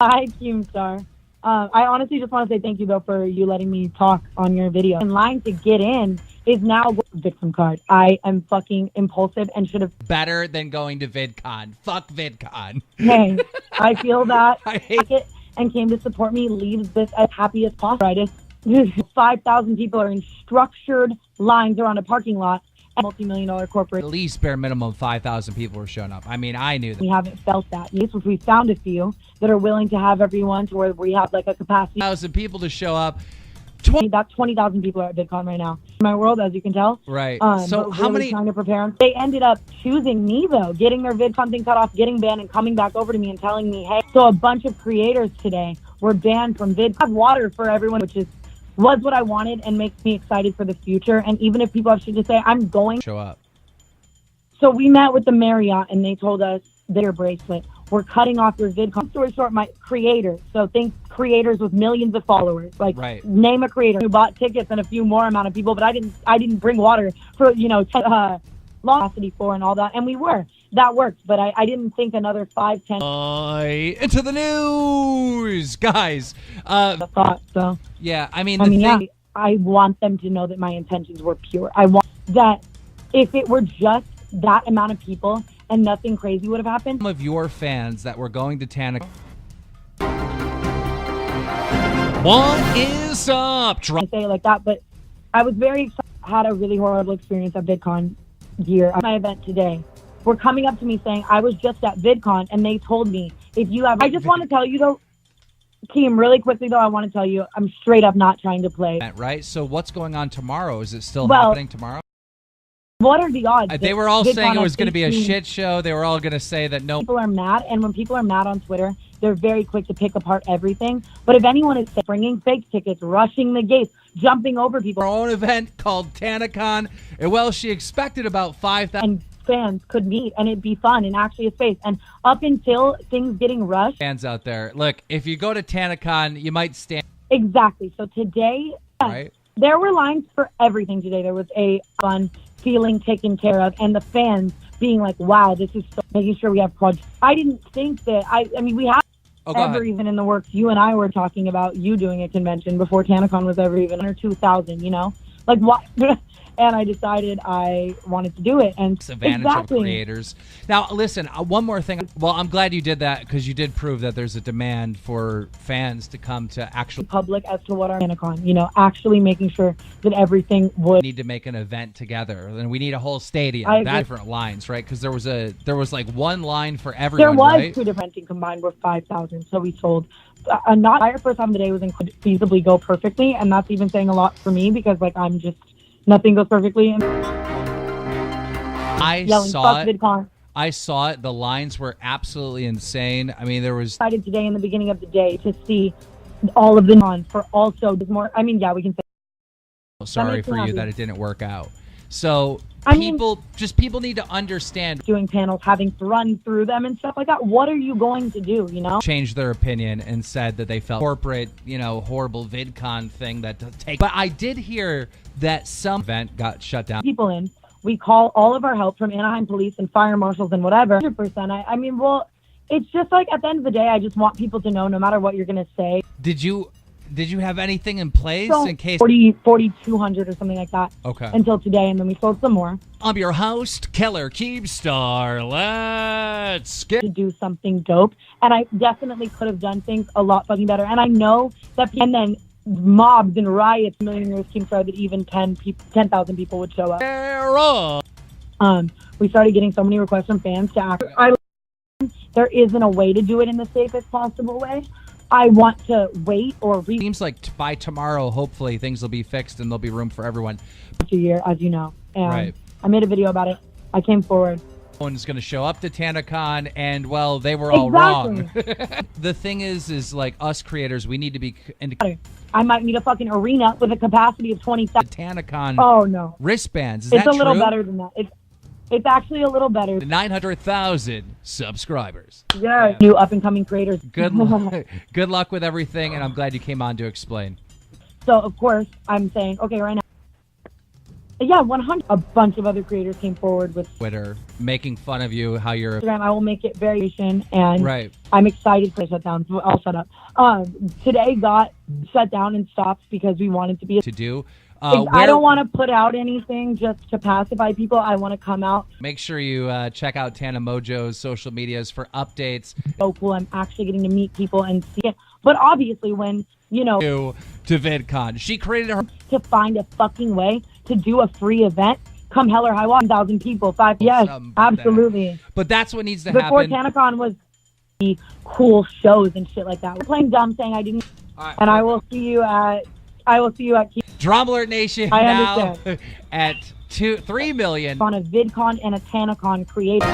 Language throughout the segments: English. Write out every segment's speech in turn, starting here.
Hi, Keemstar. I honestly just want to say thank you, though, for you letting me talk on your video. In line to get in is now Vidcon card. I am fucking impulsive and should have... Better than going to Vidcon. Fuck Vidcon. Hey, I feel that I hate it and came to support me leaves this as happy as possible. I just 5,000 people are in structured lines around a parking lot. Multi-million-dollar corporate. At least bare minimum 5,000 people were showing up. I mean, I knew that. We haven't felt that. Yes, we found a few that are willing to have everyone to where we have like a capacity. 1,000 people to show up. About 20,000 people are at VidCon right now. In my world, as you can tell. Right. So how many trying to prepare them? They ended up choosing me though, getting their VidCon thing cut off, getting banned, and coming back over to me and telling me, hey. So a bunch of creators today were banned from Vid. I have water for everyone, which was what I wanted and makes me excited for the future. And even if people have shit to say, I'm going show up. So we met with the Marriott and they told us their bracelet. We're cutting off your VidCon. Story short, my creators. So think creators with millions of followers. Like right. Name a creator who bought tickets and a few more amount of people, but I didn't bring water for, long capacity for and all that. And that worked, but I didn't think another 5, 10 into the news, guys. Thought so. Yeah, I mean, I want them to know that my intentions were pure. I want that if it were just that amount of people and nothing crazy would have happened. Some of your fans that were going to Tanacon. What is up? I say it like that, but I was very excited. Had a really horrible experience at VidCon gear. My event today. Were coming up to me saying, I was just at VidCon, and they told me, if you have... I just want to tell you, though, Keem, really quickly, though, I want to tell you, I'm straight up not trying to play. Right? So what's going on tomorrow? Is it still happening tomorrow? What are the odds? They were all saying it was going to be a shit show. They were all going to say that no... People are mad, and when people are mad on Twitter, they're very quick to pick apart everything. But if anyone is bringing fake tickets, rushing the gates, jumping over people... Our own event called Tanacon, and well, she expected about 5,000... And fans could meet, and it'd be fun, and actually a space. And up until things getting rushed... Fans out there, look, if you go to Tanacon, you might stand... Exactly. So today, right? There were lines for everything today. There was a fun feeling taken care of, and the fans being like, wow, this is so... Making sure we have projects. I didn't think that... I mean, we have... ever even in the works. You and I were talking about you doing a convention before Tanacon was ever even under 2,000, Like, what? And I decided I wanted to do it. And it's advantage of creators. Now, listen, one more thing. Well, I'm glad you did that because you did prove that there's a demand for fans to come to actual public as to what our Tanacon, actually making sure that everything would... We need to make an event together, and we need a whole stadium. Different lines, right? Because there was like one line for everyone. There was right? 2 different things combined were 5,000. So we sold. Not our first time today was feasibly go perfectly, and that's even saying a lot for me because like I'm just... Nothing goes perfectly. I saw it. VidCon. I saw it. The lines were absolutely insane. I mean, there was... Excited today in the beginning of the day to see all of the on for also more. I mean, yeah, we can say... Sorry for you that it didn't work out. So people need to understand. Doing panels, having to run through them and stuff like that. What are you going to do, Changed their opinion and said that they felt corporate, horrible VidCon thing that take. But I did hear that some event got shut down. People in. We call all of our help from Anaheim police and fire marshals and whatever. 100%. I mean, well, it's just like at the end of the day, I just want people to know no matter what you're going to say. Did you have anything in place in case... 4,200 or something like that. Okay. Until today, and then we sold some more. I'm your host, Keller Keemstar. Let's get... To do something dope. And I definitely could have done things a lot fucking better. And I know that... And then mobs and riots, Millionaires Keemstar, that even 10,000 people would show up. We started getting so many requests from fans to act... There isn't a way to do it in the safest possible way. I want to wait or Seems like by tomorrow, hopefully, things will be fixed and there'll be room for everyone. A year, as you know. And right. I made a video about it. I came forward. One's going to show up to Tanacon, and, well, they were all wrong. The thing is like us creators, we need to be... I might need a fucking arena with a capacity of 20,000. Tanacon oh, no. Wristbands. Is it's that a little true? better than that. It's actually a little better. 900,000 subscribers. Yeah. New up-and-coming creators. Good luck with everything, and I'm glad you came on to explain. So, of course, I'm saying, okay, right now. Yeah, 100. A bunch of other creators came forward with Twitter making fun of you, how you're Instagram. I will make it variation, and right. I'm excited to shut down. I'll shut up. Today got shut down and stopped because we wanted to be to do. I don't want to put out anything just to pacify people. I want to come out. Make sure you check out Tana Mongeau's social medias for updates. So cool. I'm actually getting to meet people and see it. But obviously when, to VidCon, she created her to find a fucking way to do a free event, come hell or high water, 1,000 people, yes, absolutely. But that's what needs to Before happen. Tanacon was the cool shows and shit like that. We're playing dumb, saying I didn't. Right, and I will see you at Drama Alert Nation I now understand. at 3 million. On a VidCon and a Tanacon creator.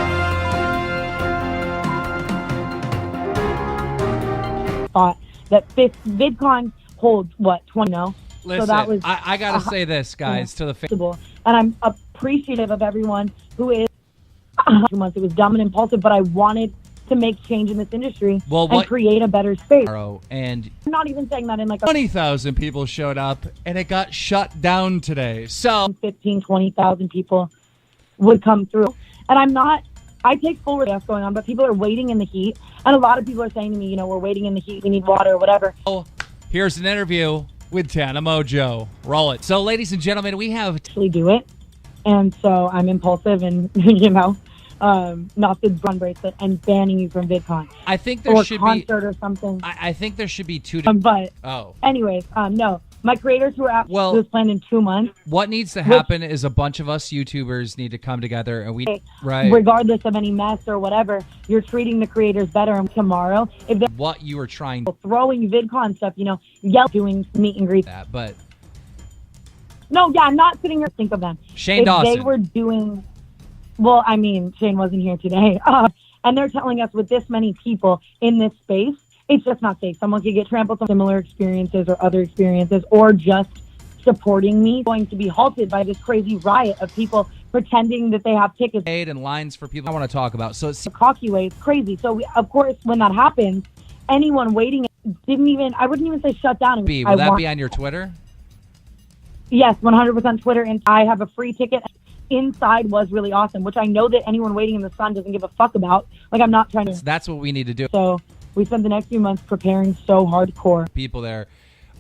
Thought that VidCon holds what, 20? No. Listen, so that was I gotta say this, guys, to the and I'm appreciative of everyone who is. 2 months, it was dumb and impulsive, but I wanted to make change in this industry and create a better space. And I'm not even saying that in like 20,000 people showed up, and it got shut down today. So 15, 20,000 people would come through, and I take full risk what's going on, but people are waiting in the heat, and a lot of people are saying to me, we're waiting in the heat, we need water or whatever. Oh, here's an interview with Tana Mongeau. Roll it. So, ladies and gentlemen, we have actually do it, and so I'm impulsive and not the gun bracelet and banning you from VidCon. I think there should be concert or something. I think there should be two. But anyways, no. My creators who are out was planned in 2 months. What needs to happen is a bunch of us YouTubers need to come together and regardless of any mess or whatever, you're treating the creators better. And tomorrow, if they're what you were trying throwing VidCon stuff, doing meet and greet. That, but no, yeah, I'm not sitting here to think of them. Shane Dawson. They were doing. Well, I mean, Shane wasn't here today, and they're telling us with this many people in this space, it's just not safe. Someone could get trampled on similar experiences or other experiences, or just supporting me going to be halted by this crazy riot of people pretending that they have tickets and lines for people I want to talk about. So it's the cocky way. It's crazy. So of course, when that happens, anyone waiting I wouldn't even say shut down. Will that be on your Twitter? Yes, 100% Twitter, and I have a free ticket. Inside was really awesome, which I know that anyone waiting in the sun doesn't give a fuck about. Like, I'm not trying to. That's what we need to do. So we spent the next few months preparing so hardcore. People there.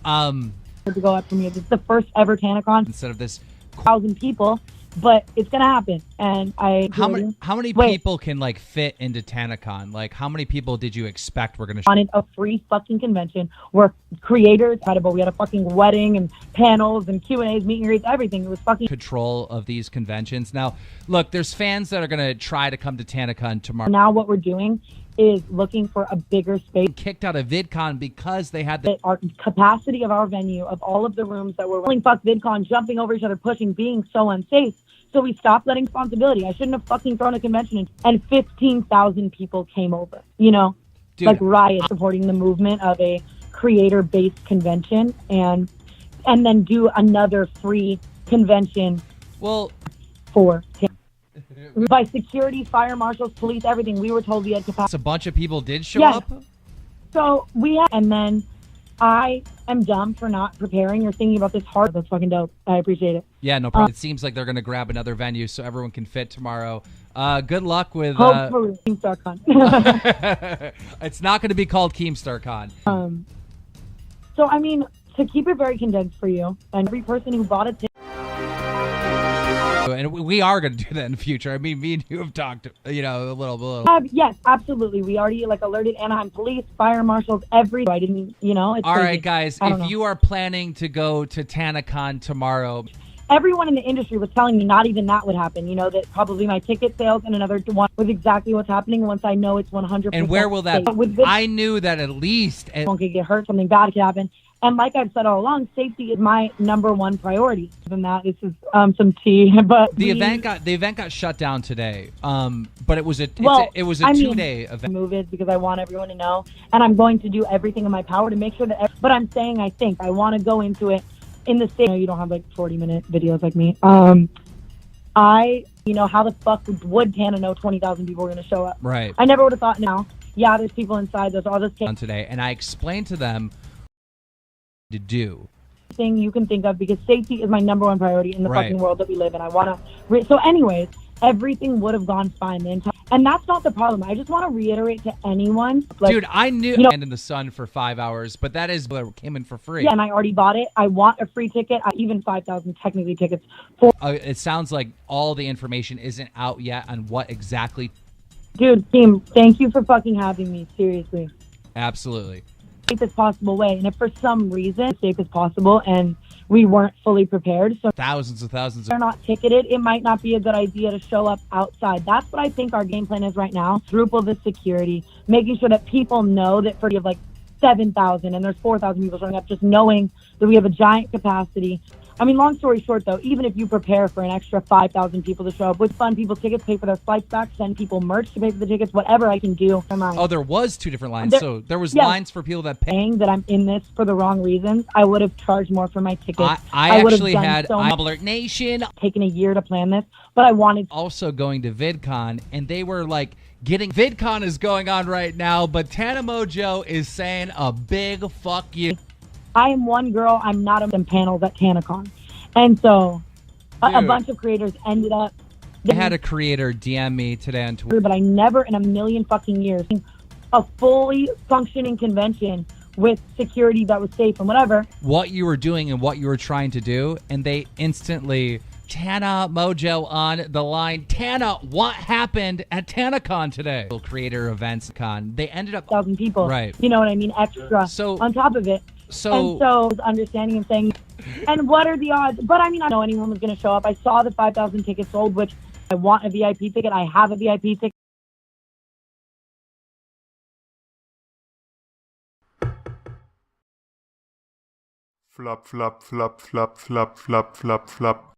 To go up for me. It's the first ever Tanacon. Instead of this 1,000 people, but it's gonna happen. And how many people can fit into Tanacon? Like, how many people did you expect were gonna wanted a free fucking convention where creators we had a fucking wedding and panels and Q&As, meet and greets, everything. It was fucking control of these conventions. Now, look, there's fans that are gonna try to come to Tanacon tomorrow. Now what we're doing is looking for a bigger space. Kicked out of VidCon because they had our capacity of our venue, of all of the rooms that were rolling fuck VidCon, jumping over each other, pushing, being so unsafe. So we stopped letting responsibility. I shouldn't have fucking thrown a convention in. And 15,000 people came over, Dude, riot supporting the movement of a creator-based convention and then do another free convention for by security, fire marshals, police, everything. We were told we had capacity. A bunch of people did show up? So and then I am dumb for not preparing or thinking about this hard. That's fucking dope. I appreciate it. Yeah, no problem. It seems like they're going to grab another venue so everyone can fit tomorrow. Good luck with... Hopefully, KeemstarCon. It's not going to be called KeemstarCon. So, I mean, to keep it very condensed for you, and every person who bought a ticket... And we are going to do that in the future. I mean, me and you have talked, a little. Yes, absolutely. We already alerted Anaheim police, fire marshals, I didn't, it's all crazy. Right, guys. If you are planning to go to Tanacon tomorrow, everyone in the industry was telling me not even that would happen. That probably my ticket sales and another one was exactly what's happening once I know it's 100%. And where will that? I knew that at least one could get hurt, something bad could happen. And like I've said all along, safety is my #1 priority. Than that, this is some tea. But the event got shut down today. But it was a 2-day event. Move it because I want everyone to know, and I'm going to do everything in my power to make sure that. But I'm saying I want to go into it in the same. You don't have 40-minute videos like me. How the fuck would Tana know 20,000 people were going to show up? Right. I never would have thought. Now, yeah, there's people inside. There's all this on today, and I explained to them to do. thing you can think of, because safety is my number one priority in the fucking world that we live in. I want to. So, anyways, everything would have gone fine. And that's not the problem. I just want to reiterate to anyone. Like, dude, I knew stand in the sun for 5 hours, but that came in for free. Yeah, and I already bought it. I want a free ticket. Even 5,000 technically tickets. For it sounds like all the information isn't out yet on what exactly. Dude, team, thank you for fucking having me. Seriously. Absolutely. Safest possible way. And if for some reason safe as possible and we weren't fully prepared, so thousands they're not ticketed, it might not be a good idea to show up outside. That's what I think our game plan is right now. Quadruple the security, making sure that people know that for you have like 7,000 and there's 4,000 people showing up, just knowing that we have a giant capacity. I mean, long story short, though, even if you prepare for an extra 5,000 people to show up, with fund people tickets, pay for their flights back, send people merch to pay for the tickets, whatever I can do. Oh, there was 2 different lines. There was lines for people that paying that I'm in this for the wrong reasons. I would have charged more for my tickets. I actually had Alert Nation taken a year to plan this, but I wanted also going to Vidcon, and they were like Vidcon is going on right now, but Tana Mongeau is saying a big fuck you. I am one girl. I'm not on panels at Tanacon. And so a bunch of creators ended up. I had a creator DM me today on Twitter. But I never in a million fucking years seen a fully functioning convention with security that was safe and whatever. What you were doing and what you were trying to do. And they instantly, Tana Mongeau on the line. Tana, what happened at Tanacon today? Creator events con. They ended up 1,000 people. Right. You know what I mean? Extra. So on top of it. So understanding and saying, and what are the odds? But I mean, I know anyone was going to show up. I saw the 5,000 tickets sold, which I want a VIP ticket. I have a VIP ticket. Flop, flop, flop, flop, flop, flop, flop, flop.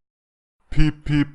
Peep, peep.